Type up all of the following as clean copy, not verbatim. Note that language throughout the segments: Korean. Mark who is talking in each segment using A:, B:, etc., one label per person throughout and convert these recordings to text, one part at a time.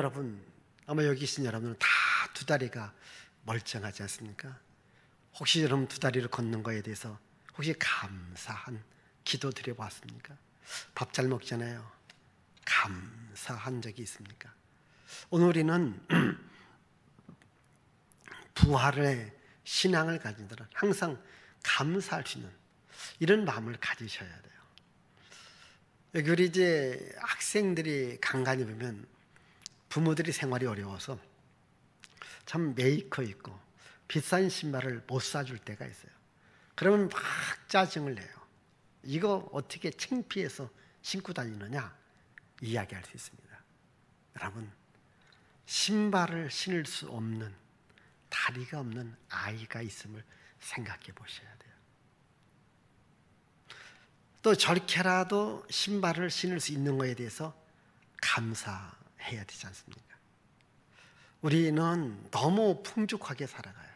A: 여러분, 아마 여기 계신 여러분은 다 두 다리가 멀쩡하지 않습니까? 혹시 여러분 두 다리를 걷는 거에 대해서 혹시 감사한 기도 드려봤습니까? 밥 잘 먹잖아요. 감사한 적이 있습니까? 오늘 우리는 부활의 신앙을 가진 자는 항상 감사할 수 있는 이런 마음을 가지셔야 돼요. 여기 우리 이제 학생들이 간간히 보면 부모들이 생활이 어려워서 참 메이커 있고 비싼 신발을 못 사줄 때가 있어요. 그러면 막 짜증을 내요. 이거 어떻게 창피해서 신고 다니느냐 이야기할 수 있습니다. 여러분, 신발을 신을 수 없는, 다리가 없는 아이가 있음을 생각해 보셔야 돼요. 또 저렇게라도 신발을 신을 수 있는 것에 대해서 감사해야 되지 않습니까? 우리는 너무 풍족하게 살아가요.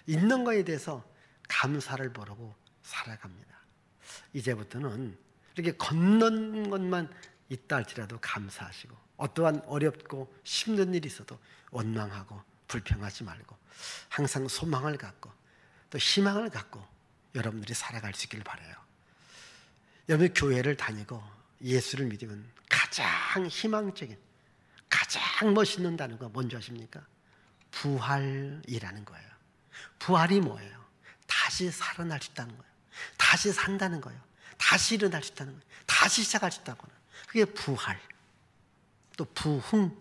A: 있는 것에 대해서 감사를 모르고 살아갑니다. 이제부터는 이렇게 걷는 것만 있다 할지라도 감사하시고, 어떠한 어렵고 힘든 일이 있어도 원망하고 불평하지 말고 항상 소망을 갖고 또 희망을 갖고 여러분들이 살아갈 수 있기를 바라요. 여러분 교회를 다니고 예수를 믿으면 가장 희망적인, 가장 멋있는 단어가 뭔지 아십니까? 부활이라는 거예요. 부활이 뭐예요? 다시 살아날 수 있다는 거예요. 다시 산다는 거예요. 다시 일어날 수 있다는 거예요. 다시 시작할 수 있다는 거예요. 그게 부활, 또 부흥.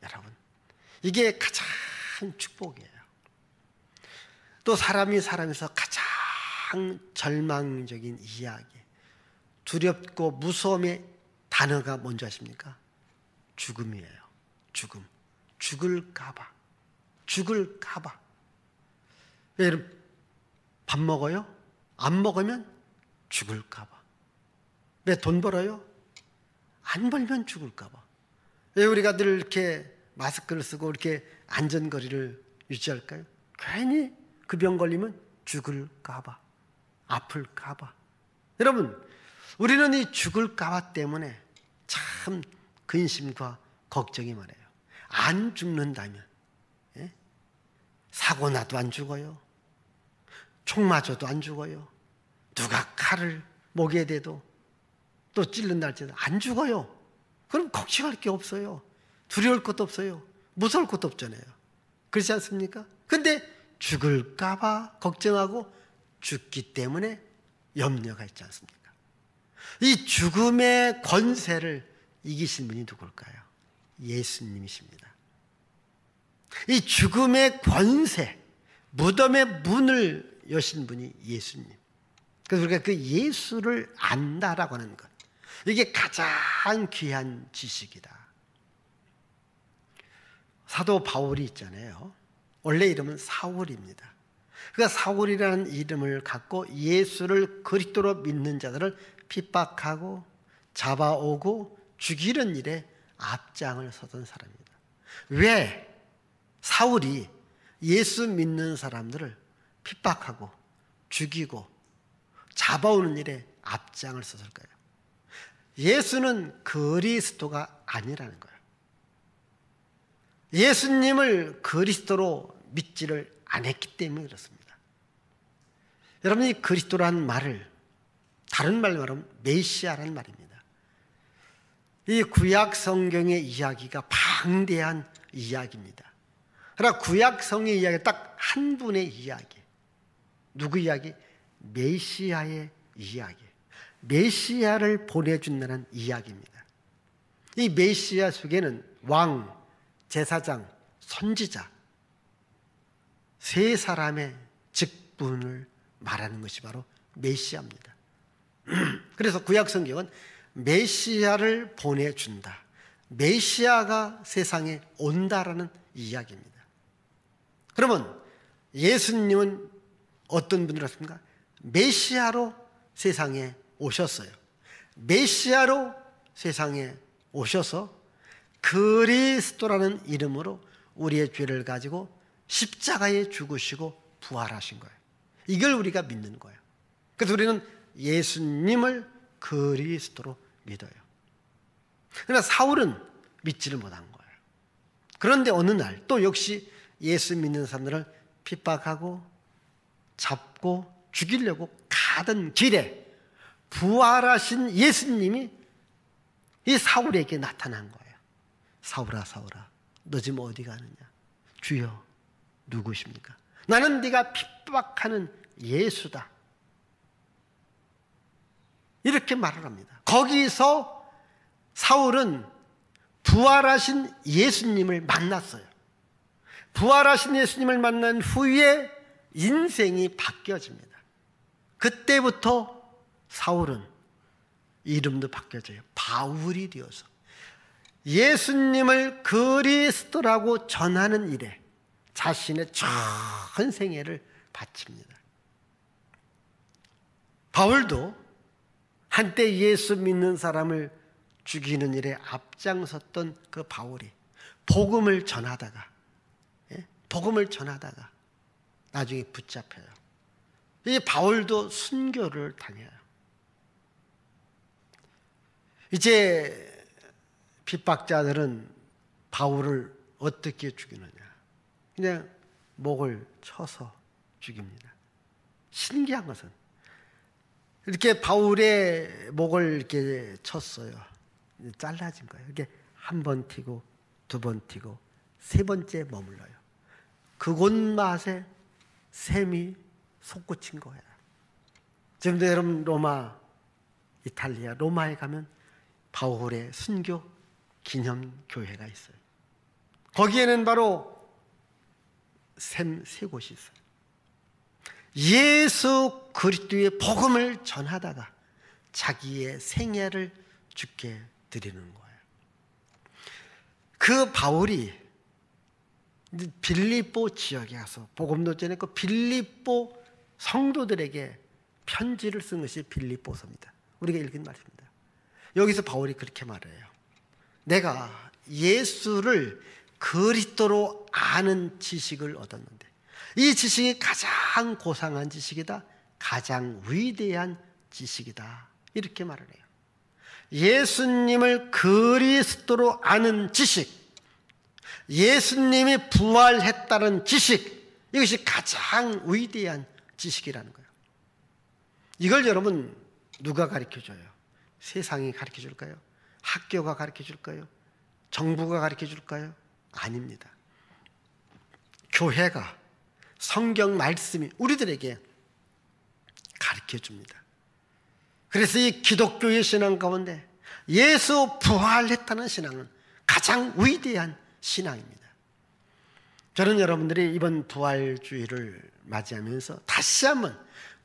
A: 여러분, 이게 가장 축복이에요. 또 사람이 살아면서 가장 절망적인 이야기, 두렵고 무서움의 단어가 뭔지 아십니까? 죽음이에요. 죽음. 죽을까봐. 죽을까봐. 여러분, 밥 먹어요? 안 먹으면 죽을까봐. 왜 돈 벌어요? 안 벌면 죽을까봐. 왜 우리가 늘 이렇게 마스크를 쓰고 이렇게 안전거리를 유지할까요? 괜히 그 병 걸리면 죽을까봐, 아플까봐. 여러분, 우리는 이 죽을까봐 때문에 참 근심과 걱정이 많아요. 안 죽는다면, 예? 사고 나도 안 죽어요. 총 맞아도 안 죽어요. 누가 칼을 목에 대도 또 찔른다 할지라도 안 죽어요. 그럼 걱정할 게 없어요. 두려울 것도 없어요. 무서울 것도 없잖아요. 그렇지 않습니까? 근데 죽을까봐 걱정하고 죽기 때문에 염려가 있지 않습니까? 이 죽음의 권세를 이기신 분이 누굴까요? 예수님이십니다. 이 죽음의 권세, 무덤의 문을 여신 분이 예수님. 그래서 우리가 그 예수를 안다라고 하는 것, 이게 가장 귀한 지식이다. 사도 바울이 있잖아요. 원래 이름은 사울입니다. 그러니까 사울이라는 이름을 갖고 예수를 그리스도로 믿는 자들을 핍박하고 잡아오고 죽이는 일에 앞장을 서던 사람입니다. 왜 사울이 예수 믿는 사람들을 핍박하고 죽이고 잡아오는 일에 앞장을 섰을까요? 예수는 그리스도가 아니라는 거예요. 예수님을 그리스도로 믿지를 않았기 때문에 그렇습니다. 여러분이 그리스도라는 말을 다른 말로 말하면 메시아라는 말입니다. 이 구약 성경의 이야기가 방대한 이야기입니다. 그러나 구약 성경의 이야기가 딱 한 분의 이야기. 누구 이야기? 메시아의 이야기. 메시아를 보내준다는 이야기입니다. 이 메시아 속에는 왕, 제사장, 선지자 세 사람의 직분을 말하는 것이 바로 메시아입니다. 그래서 구약 성경은 메시아를 보내준다, 메시아가 세상에 온다라는 이야기입니다. 그러면 예수님은 어떤 분이었습니까? 메시아로 세상에 오셨어요. 메시아로 세상에 오셔서 그리스도라는 이름으로 우리의 죄를 가지고 십자가에 죽으시고 부활하신 거예요. 이걸 우리가 믿는 거예요. 그래서 우리는 예수님을 그리스도로 믿어요. 그러나 사울은 믿지를 못한 거예요. 그런데 어느 날 또 역시 예수 믿는 사람들을 핍박하고 잡고 죽이려고 가던 길에 부활하신 예수님이 이 사울에게 나타난 거예요. 사울아, 사울아, 너 지금 어디 가느냐? 주여, 누구십니까? 나는 네가 핍박하는 예수다. 이렇게 말을 합니다. 거기서 사울은 부활하신 예수님을 만났어요. 부활하신 예수님을 만난 후에 인생이 바뀌어집니다. 그때부터 사울은 이름도 바뀌어져요. 바울이 되어서 예수님을 그리스도라고 전하는 일에 자신의 전 생애를 바칩니다. 바울도 한때 예수 믿는 사람을 죽이는 일에 앞장섰던 그 바울이 복음을 전하다가 나중에 붙잡혀요. 이 바울도 순교를 당해요. 이제 핍박자들은 바울을 어떻게 죽이느냐? 그냥 목을 쳐서 죽입니다. 신기한 것은 이렇게 바울의 목을 이렇게 쳤어요. 잘라진 거예요. 이렇게 한 번 튀고 두 번 튀고 세 번째 머물러요. 그곳맛에 샘이 솟구친 거예요. 지금도 여러분 로마, 이탈리아 로마에 가면 바울의 순교 기념교회가 있어요. 거기에는 바로 샘 세 곳이 있어요. 예수 그리스도의 복음을 전하다가 자기의 생애를 주께 드리는 거예요. 그 바울이 빌립보 지역에 가서 복음도 전했고 빌립보 성도들에게 편지를 쓴 것이 빌립보서입니다. 우리가 읽은 말입니다. 여기서 바울이 그렇게 말해요. 내가 예수를 그리스도로 아는 지식을 얻었는데 이 지식이 가장 고상한 지식이다. 가장 위대한 지식이다. 이렇게 말을 해요. 예수님을 그리스도로 아는 지식, 예수님이 부활했다는 지식, 이것이 가장 위대한 지식이라는 거예요. 이걸 여러분 누가 가르쳐줘요? 세상이 가르쳐줄까요? 학교가 가르쳐줄까요? 정부가 가르쳐줄까요? 아닙니다. 교회가, 성경 말씀이 우리들에게 가르쳐줍니다. 그래서 이 기독교의 신앙 가운데 예수 부활했다는 신앙은 가장 위대한 신앙입니다. 저는 여러분들이 이번 부활주의를 맞이하면서 다시 한번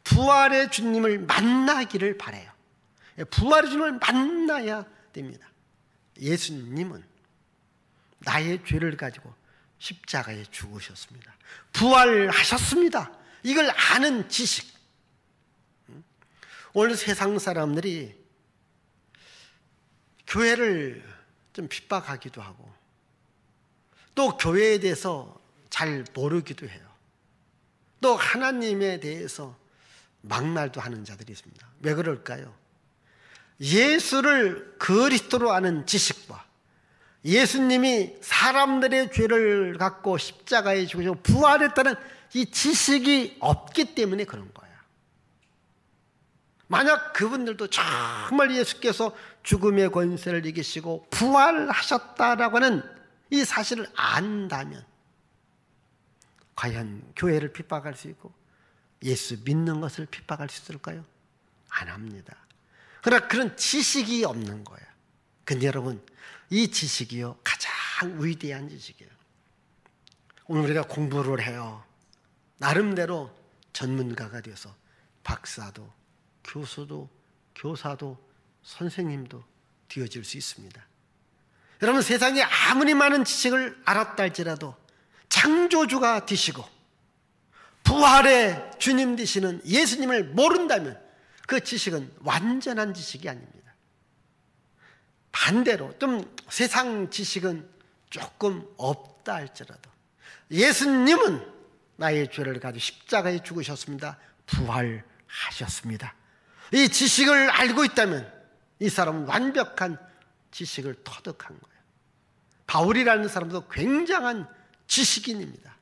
A: 부활의 주님을 만나기를 바라요. 부활의 주님을 만나야 됩니다. 예수님은 나의 죄를 가지고 십자가에 죽으셨습니다. 부활하셨습니다. 이걸 아는 지식. 오늘 세상 사람들이 교회를 좀 핍박하기도 하고 또 교회에 대해서 잘 모르기도 해요. 또 하나님에 대해서 막말도 하는 자들이 있습니다. 왜 그럴까요? 예수를 그리스도로 아는 지식과 예수님이 사람들의 죄를 갖고 십자가에 죽으시고 부활했다는 이 지식이 없기 때문에 그런 거예요. 만약 그분들도 정말 예수께서 죽음의 권세를 이기시고 부활하셨다라고 하는 이 사실을 안다면 과연 교회를 핍박할 수 있고 예수 믿는 것을 핍박할 수 있을까요? 안 합니다. 그러나 그런 지식이 없는 거예요. 근데 여러분, 이 지식이요 가장 위대한 지식이에요. 오늘 우리가 공부를 해요. 나름대로 전문가가 되어서 박사도 교수도 교사도 선생님도 되어질 수 있습니다. 여러분, 세상에 아무리 많은 지식을 알았다 할지라도 창조주가 되시고 부활의 주님 되시는 예수님을 모른다면 그 지식은 완전한 지식이 아닙니다. 반대로 좀 세상 지식은 조금 없다 할지라도 예수님은 나의 죄를 가지고 십자가에 죽으셨습니다. 부활하셨습니다. 이 지식을 알고 있다면 이 사람은 완벽한 지식을 터득한 거예요. 바울이라는 사람도 굉장한 지식인입니다.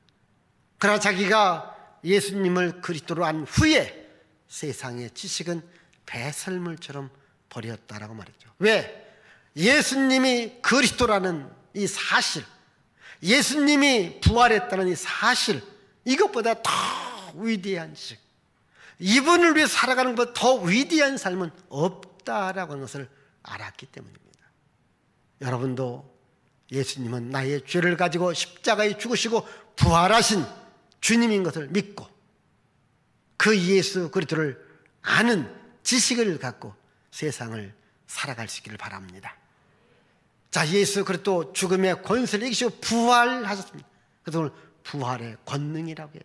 A: 그러나 자기가 예수님을 그리스도로 한 후에 세상의 지식은 배설물처럼 버렸다라고 말했죠. 왜? 예수님이 그리스도라는 이 사실, 예수님이 부활했다는 이 사실, 이것보다 더 위대한 지식, 이분을 위해 살아가는 것보다 더 위대한 삶은 없다라고 하는 것을 알았기 때문입니다. 여러분도 예수님은 나의 죄를 가지고 십자가에 죽으시고 부활하신 주님인 것을 믿고 그 예수 그리스도를 아는 지식을 갖고 세상을 살아갈 수 있기를 바랍니다. 자, 예수 그리스도 죽음의 권세를 이기시고 부활하셨습니다. 그래서 오늘 부활의 권능이라고 해요.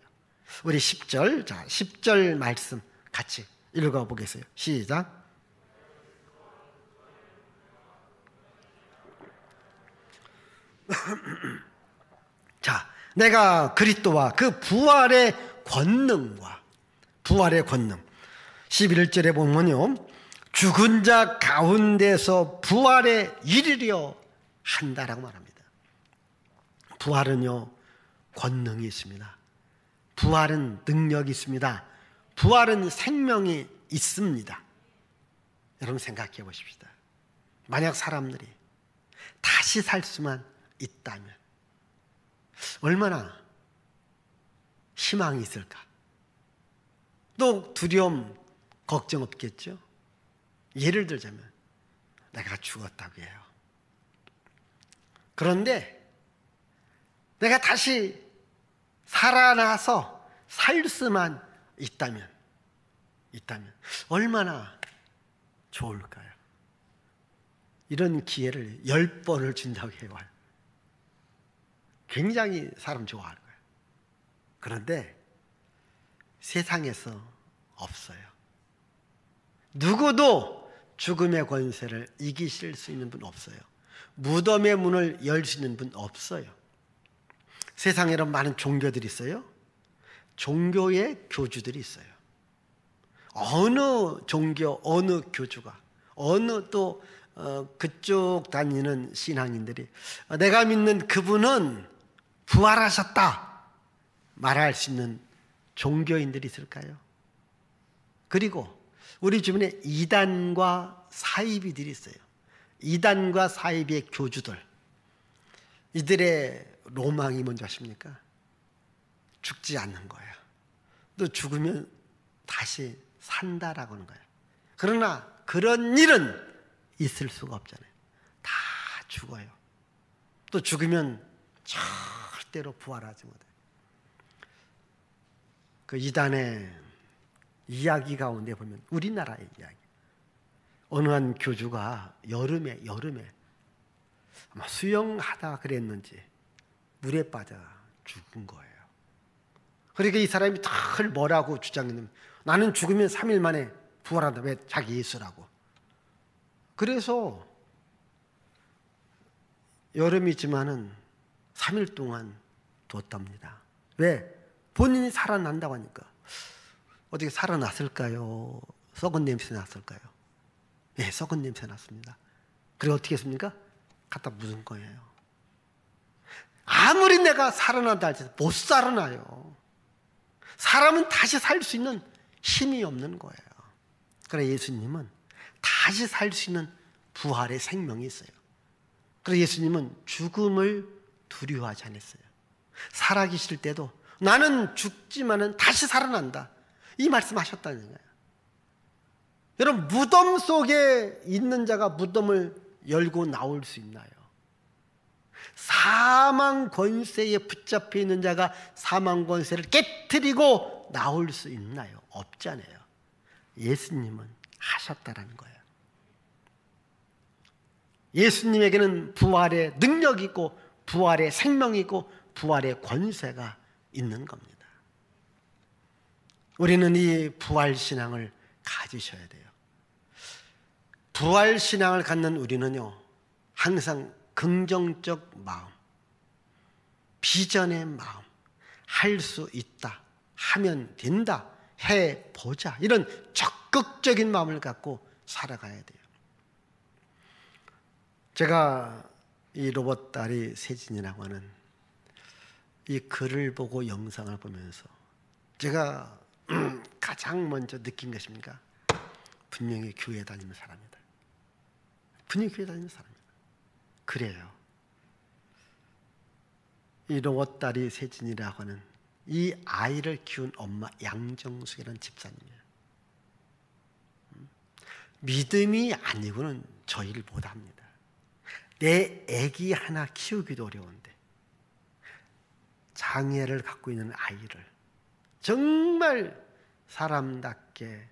A: 우리 10절, 자, 10절 말씀 같이 읽어보겠어요. 시작. 자, 내가 그리스도와 그 부활의 권능과 부활의 권능 11절에 보면요, 죽은 자 가운데서 부활에 이르려 한다라고 말합니다. 부활은요, 권능이 있습니다. 부활은 능력이 있습니다. 부활은 생명이 있습니다. 여러분 생각해 보십시다. 만약 사람들이 다시 살 수만 있다면 얼마나 희망이 있을까? 또 두려움, 걱정 없겠죠? 예를 들자면 내가 죽었다고 해요. 그런데 내가 다시 살아나서 살 수만 있다면 얼마나 좋을까요? 이런 기회를 10번을 준다고 해요. 굉장히 사람 좋아할 거예요. 그런데 세상에서 없어요. 누구도 죽음의 권세를 이기실 수 있는 분 없어요. 무덤의 문을 열 수 있는 분 없어요. 세상에 이런 많은 종교들이 있어요. 종교의 교주들이 있어요. 어느 종교, 어느 교주가, 어느 또 그쪽 다니는 신앙인들이 내가 믿는 그분은 부활하셨다 말할 수 있는 종교인들이 있을까요? 그리고 우리 주변에 이단과 사이비들이 있어요. 이단과 사이비의 교주들, 이들의 로망이 뭔지 아십니까? 죽지 않는 거예요. 또 죽으면 다시 산다라고 하는 거예요. 그러나 그런 일은 있을 수가 없잖아요. 다 죽어요. 또 죽으면 절대로 부활하지 못해요. 그 이단의 이야기 가운데 보면 우리나라의 이야기, 어느 한 교주가 여름에 아마 수영하다 그랬는지 물에 빠져 죽은 거예요. 그러니까 이 사람이 늘 뭐라고 주장했냐면 나는 죽으면 3일 만에 부활한다. 왜? 자기 예수라고. 그래서 여름이지만은 3일 동안 뒀답니다. 왜? 본인이 살아난다고 하니까. 어떻게 살아났을까요? 썩은 냄새 났을까요? 예, 썩은 냄새 났습니다. 그리고 어떻게 했습니까? 갖다 묻은 거예요. 아무리 내가 살아난다 할지라도 못 살아나요. 사람은 다시 살 수 있는 힘이 없는 거예요. 그러나 예수님은 다시 살 수 있는 부활의 생명이 있어요. 그래서 예수님은 죽음을 두려워하지 않았어요. 살아계실 때도 나는 죽지만은 다시 살아난다, 이 말씀하셨다는 거예요. 여러분, 무덤 속에 있는 자가 무덤을 열고 나올 수 있나요? 사망 권세에 붙잡혀 있는 자가 사망 권세를 깨트리고 나올 수 있나요? 없잖아요. 예수님은 하셨다라는 거예요. 예수님에게는 부활의 능력이 있고 부활의 생명이 있고 부활의 권세가 있는 겁니다. 우리는 이 부활신앙을 가지셔야 돼요. 부활신앙을 갖는 우리는요, 항상 긍정적 마음, 비전의 마음, 할 수 있다, 하면 된다, 해보자, 이런 적극적인 마음을 갖고 살아가야 돼요. 제가 이 로봇 딸이 세진이라고 하는 이 글을 보고 영상을 보면서 제가 가장 먼저 느낀 것입니까? 분명히 교회 다니는 사람이다. 분명히 교회 다니는 사람이다. 그래요. 이 로봇 딸이 세진이라고 하는 이 아이를 키운 엄마 양정숙이라는 집사님이에요. 믿음이 아니고는 저 일을 못합니다. 내 아기 하나 키우기도 어려운데 장애를 갖고 있는 아이를 정말 사람답게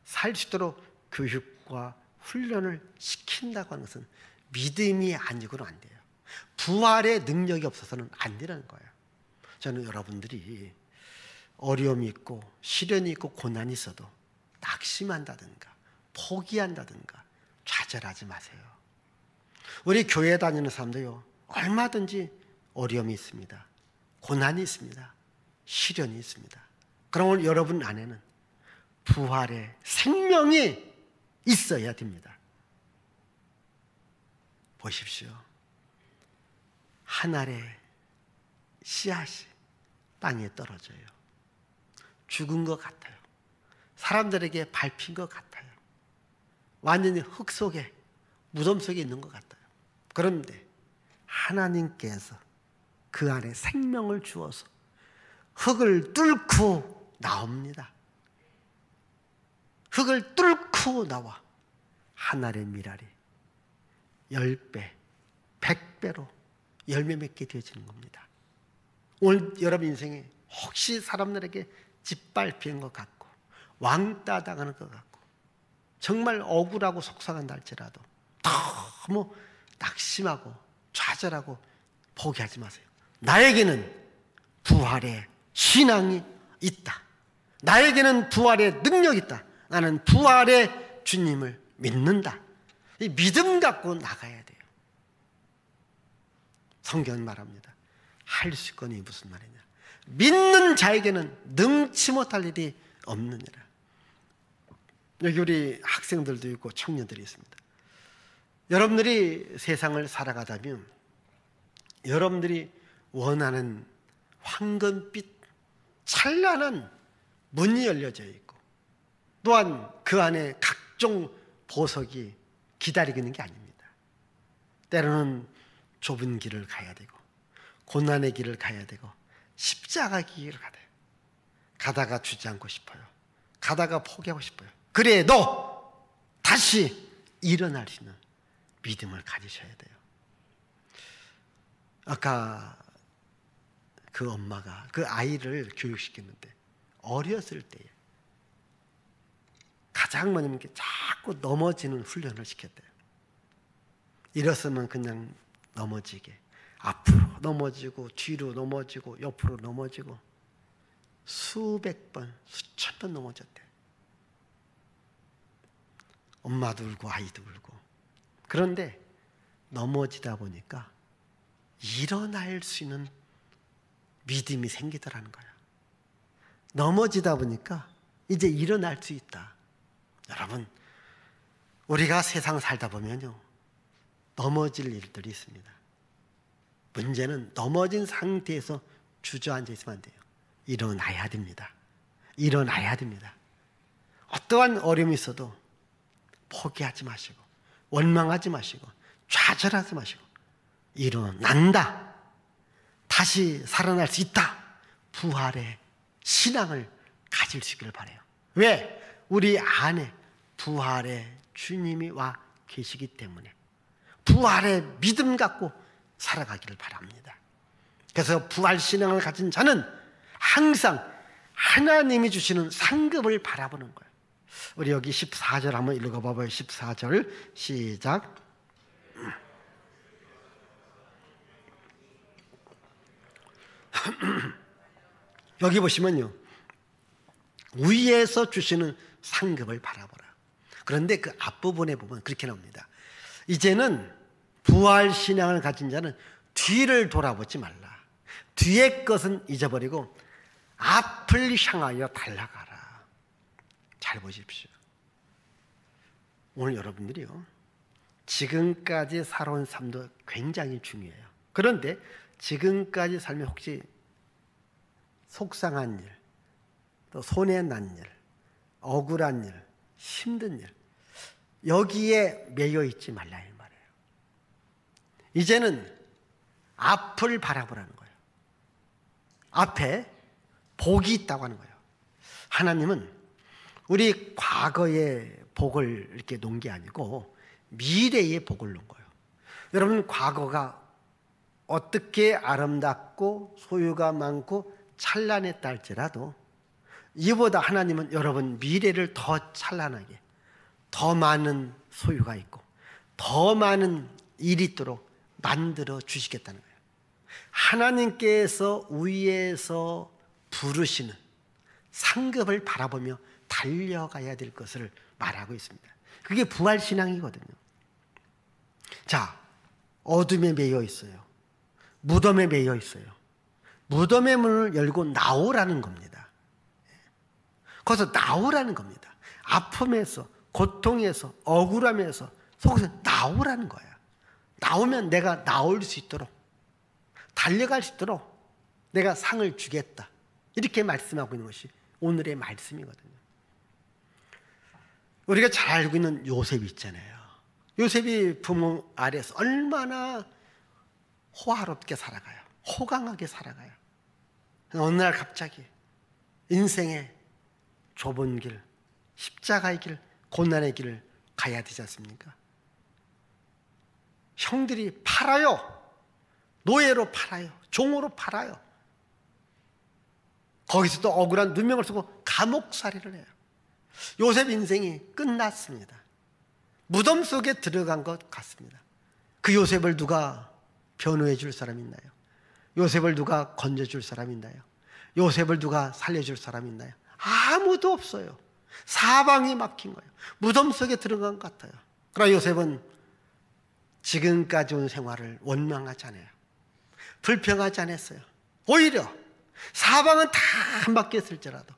A: 살 수 있도록 교육과 훈련을 시킨다고 하는 것은 믿음이 아니고는 안 돼요. 부활의 능력이 없어서는 안 되는 거예요. 저는 여러분들이 어려움이 있고 시련이 있고 고난이 있어도 낙심한다든가 포기한다든가 좌절하지 마세요. 우리 교회 다니는 사람도요, 얼마든지 어려움이 있습니다. 고난이 있습니다. 시련이 있습니다. 그러면 여러분 안에는 부활의 생명이 있어야 됩니다. 보십시오. 한 알의 씨앗이 땅에 떨어져요. 죽은 것 같아요. 사람들에게 밟힌 것 같아요. 완전히 흙 속에, 무덤 속에 있는 것 같아요. 그런데 하나님께서 그 안에 생명을 주어서 흙을 뚫고 나옵니다. 흙을 뚫고 나와 하늘의 미랄이 10배, 100배로 열매 맺게 되어지는 겁니다. 오늘 여러분 인생에 혹시 사람들에게 짓밟히는 것 같고 왕따 당하는 것 같고 정말 억울하고 속상한다 할지라도 너무 낙심하고 좌절하고 포기하지 마세요. 나에게는 부활의 신앙이 있다. 나에게는 부활의 능력이 있다. 나는 부활의 주님을 믿는다. 이 믿음 갖고 나가야 돼요. 성경은 말합니다. 할 수 있거니 무슨 말이냐. 믿는 자에게는 능치 못할 일이 없느니라. 여기 우리 학생들도 있고 청년들이 있습니다. 여러분들이 세상을 살아가다면 여러분들이 원하는 황금빛 찬란한 문이 열려져 있고 또한 그 안에 각종 보석이 기다리고 있는 게 아닙니다. 때로는 좁은 길을 가야 되고 고난의 길을 가야 되고 십자가 길을 가야 돼요. 가다가 주지 않고 싶어요. 가다가 포기하고 싶어요. 그래도 다시 일어날 수 있는 믿음을 가지셔야 돼요. 아까 그 엄마가 그 아이를 교육시켰는데 어렸을 때에 가장 먼저 자꾸 넘어지는 훈련을 시켰대요. 일어서면 그냥 넘어지게 앞으로 넘어지고 뒤로 넘어지고 옆으로 넘어지고 수백 번, 수천 번 넘어졌대. 엄마도 울고 아이도 울고. 그런데 넘어지다 보니까 일어날 수 있는 믿음이 생기더라는 거야. 넘어지다 보니까 이제 일어날 수 있다. 여러분, 우리가 세상 살다 보면요, 넘어질 일들이 있습니다. 문제는 넘어진 상태에서 주저앉아 있으면 안 돼요. 일어나야 됩니다. 일어나야 됩니다. 어떠한 어려움이 있어도 포기하지 마시고 원망하지 마시고 좌절하지 마시고 일어난다. 다시 살아날 수 있다. 부활의 신앙을 가질 수 있기를 바라요. 왜? 우리 안에 부활의 주님이 와 계시기 때문에 부활의 믿음 갖고 살아가기를 바랍니다. 그래서 부활 신앙을 가진 자는 항상 하나님이 주시는 상급을 바라보는 거예요. 우리 여기 14절 한번 읽어봐봐요. 14절 시작. 여기 보시면요, 위에서 주시는 상급을 바라보라. 그런데 그 앞부분에 보면 그렇게 나옵니다. 이제는 부활 신앙을 가진 자는 뒤를 돌아보지 말라. 뒤의 것은 잊어버리고 앞을 향하여 달려가라. 잘 보십시오. 오늘 여러분들이요, 지금까지 살아온 삶도 굉장히 중요해요. 그런데 지금까지 살면 혹시 속상한 일, 또 손해난 일, 억울한 일, 힘든 일, 여기에 매여 있지 말라 이 말이에요. 이제는 앞을 바라보라는 거예요. 앞에 복이 있다고 하는 거예요. 하나님은 우리 과거의 복을 이렇게 놓은 게 아니고 미래의 복을 놓은 거예요. 여러분, 과거가 어떻게 아름답고 소유가 많고 찬란했다 할지라도 이보다 하나님은 여러분 미래를 더 찬란하게, 더 많은 소유가 있고 더 많은 일이 있도록 만들어 주시겠다는 거예요. 하나님께서 위에서 부르시는 상급을 바라보며 달려가야 될 것을 말하고 있습니다. 그게 부활신앙이거든요. 자, 어둠에 매여 있어요. 무덤에 매여 있어요. 무덤의 문을 열고 나오라는 겁니다. 거기서 나오라는 겁니다. 아픔에서, 고통에서, 억울함에서, 속에서 나오라는 거야. 나오면 내가 나올 수 있도록, 달려갈 수 있도록 내가 상을 주겠다. 이렇게 말씀하고 있는 것이 오늘의 말씀이거든요. 우리가 잘 알고 있는 요셉이 있잖아요. 요셉이 부모 아래에서 얼마나 호화롭게 살아가요. 호강하게 살아가요. 어느 날 갑자기 인생의 좁은 길, 십자가의 길, 고난의 길을 가야 되지 않습니까? 형들이 팔아요. 노예로 팔아요. 종으로 팔아요. 거기서도 억울한 누명을 쓰고 감옥살이를 해요. 요셉 인생이 끝났습니다. 무덤 속에 들어간 것 같습니다. 그 요셉을 누가 변호해 줄 사람이 있나요? 요셉을 누가 건져줄 사람이 있나요? 요셉을 누가 살려줄 사람이 있나요? 아무도 없어요. 사방이 막힌 거예요. 무덤 속에 들어간 것 같아요. 그러나 요셉은 지금까지 온 생활을 원망하지 않아요. 불평하지 않았어요. 오히려 사방은 다 막혔을지라도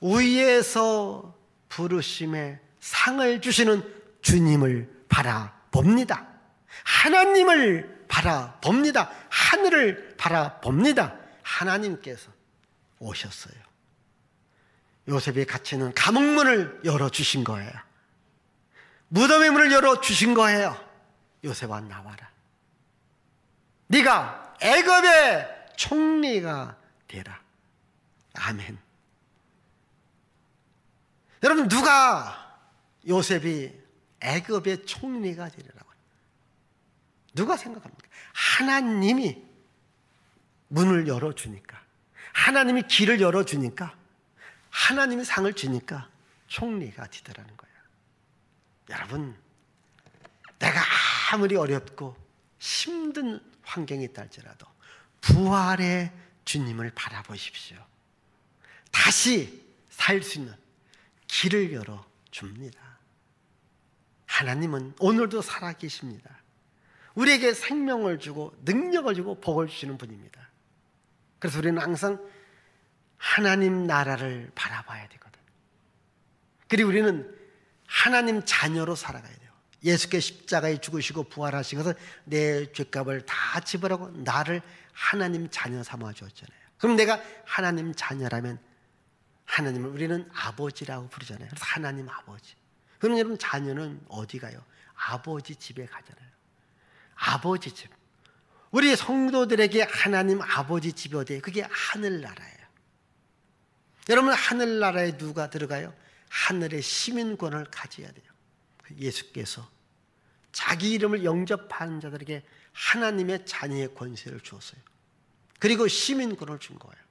A: 위에서 부르심에 상을 주시는 주님을 바라봅니다. 하나님을 바라봅니다. 하늘을 바라봅니다. 하나님께서 오셨어요. 요셉이 갇히는 감옥문을 열어주신 거예요. 무덤의 문을 열어주신 거예요. 요셉아, 나와라. 네가 애굽의 총리가 되라. 아멘. 여러분, 누가 요셉이 애굽의 총리가 되리라고 누가 생각합니까? 하나님이 문을 열어주니까, 하나님이 길을 열어주니까, 하나님이 상을 주니까 총리가 되더라는 거예요. 여러분, 내가 아무리 어렵고 힘든 환경이 있다 할지라도 부활의 주님을 바라보십시오. 다시 살 수 있는 길을 열어줍니다. 하나님은 오늘도 살아계십니다. 우리에게 생명을 주고 능력을 주고 복을 주시는 분입니다. 그래서 우리는 항상 하나님 나라를 바라봐야 되거든. 그리고 우리는 하나님 자녀로 살아가야 돼요. 예수께서 십자가에 죽으시고 부활하시고서 내 죄값을 다 지불하고 나를 하나님 자녀 삼아 주었잖아요. 그럼 내가 하나님 자녀라면 하나님을 우리는 아버지라고 부르잖아요. 그래서 하나님 아버지. 그럼 여러분, 자녀는 어디 가요? 아버지 집에 가잖아요. 아버지 집. 우리 성도들에게 하나님 아버지 집이 어디예요? 그게 하늘나라예요. 여러분, 하늘나라에 누가 들어가요? 하늘의 시민권을 가져야 돼요. 예수께서 자기 이름을 영접하는 자들에게 하나님의 자녀의 권세를 주었어요. 그리고 시민권을 준 거예요.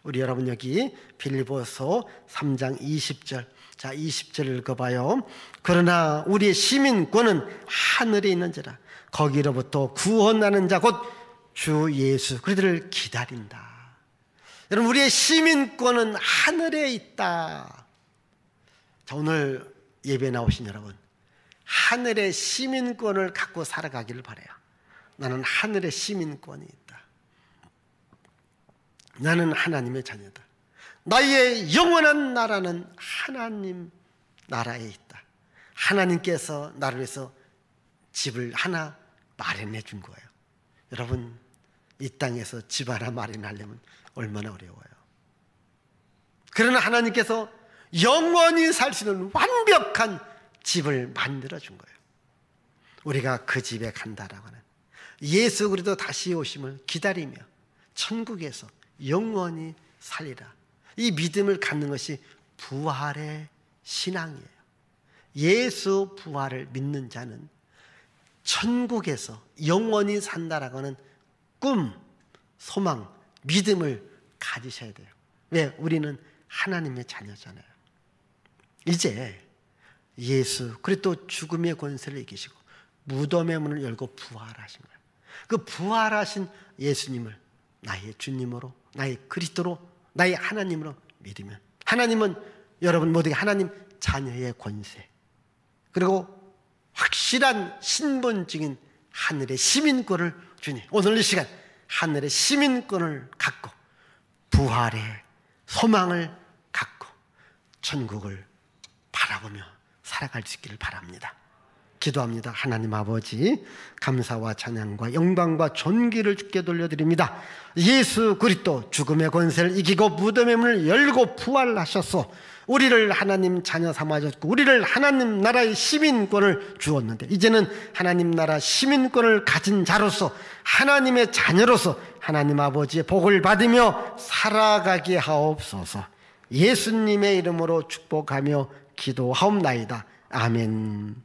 A: 우리 여러분, 여기 빌립보서 3장 20절. 자, 20절 읽어봐요. 그러나 우리의 시민권은 하늘에 있는지라 거기로부터 구원하는 자 곧 주 예수 그들을 기다린다. 여러분, 우리의 시민권은 하늘에 있다. 자, 오늘 예배 나오신 여러분, 하늘의 시민권을 갖고 살아가기를 바라요. 나는 하늘의 시민권이 있다. 나는 하나님의 자녀다. 나의 영원한 나라는 하나님 나라에 있다. 하나님께서 나를 위해서 집을 하나 마련해 준 거예요. 여러분, 이 땅에서 집 하나 마련하려면 얼마나 어려워요. 그러나 하나님께서 영원히 살 수 있는 완벽한 집을 만들어 준 거예요. 우리가 그 집에 간다라고 하는 예수 그리스도 다시 오심을 기다리며 천국에서 영원히 살리라. 이 믿음을 갖는 것이 부활의 신앙이에요. 예수 부활을 믿는 자는 천국에서 영원히 산다라고 하는 꿈, 소망, 믿음을 가지셔야 돼요. 왜? 우리는 하나님의 자녀잖아요. 이제 예수 그리스도 죽음의 권세를 이기시고 무덤의 문을 열고 부활하신 거예요. 그 부활하신 예수님을 나의 주님으로, 나의 그리스도로, 나의 하나님으로 믿으면, 하나님은 여러분 모두에게 하나님 자녀의 권세, 그리고 확실한 신분적인 하늘의 시민권을 주니, 오늘 이 시간 하늘의 시민권을 갖고 부활의 소망을 갖고 천국을 바라보며 살아갈 수 있기를 바랍니다. 기도합니다. 하나님 아버지, 감사와 찬양과 영광과 존귀를 주께 돌려드립니다. 예수 그리스도 죽음의 권세를 이기고 무덤의 문을 열고 부활하셔서 우리를 하나님 자녀 삼아줬고 우리를 하나님 나라의 시민권을 주었는데, 이제는 하나님 나라 시민권을 가진 자로서 하나님의 자녀로서 하나님 아버지의 복을 받으며 살아가게 하옵소서. 예수님의 이름으로 축복하며 기도하옵나이다. 아멘.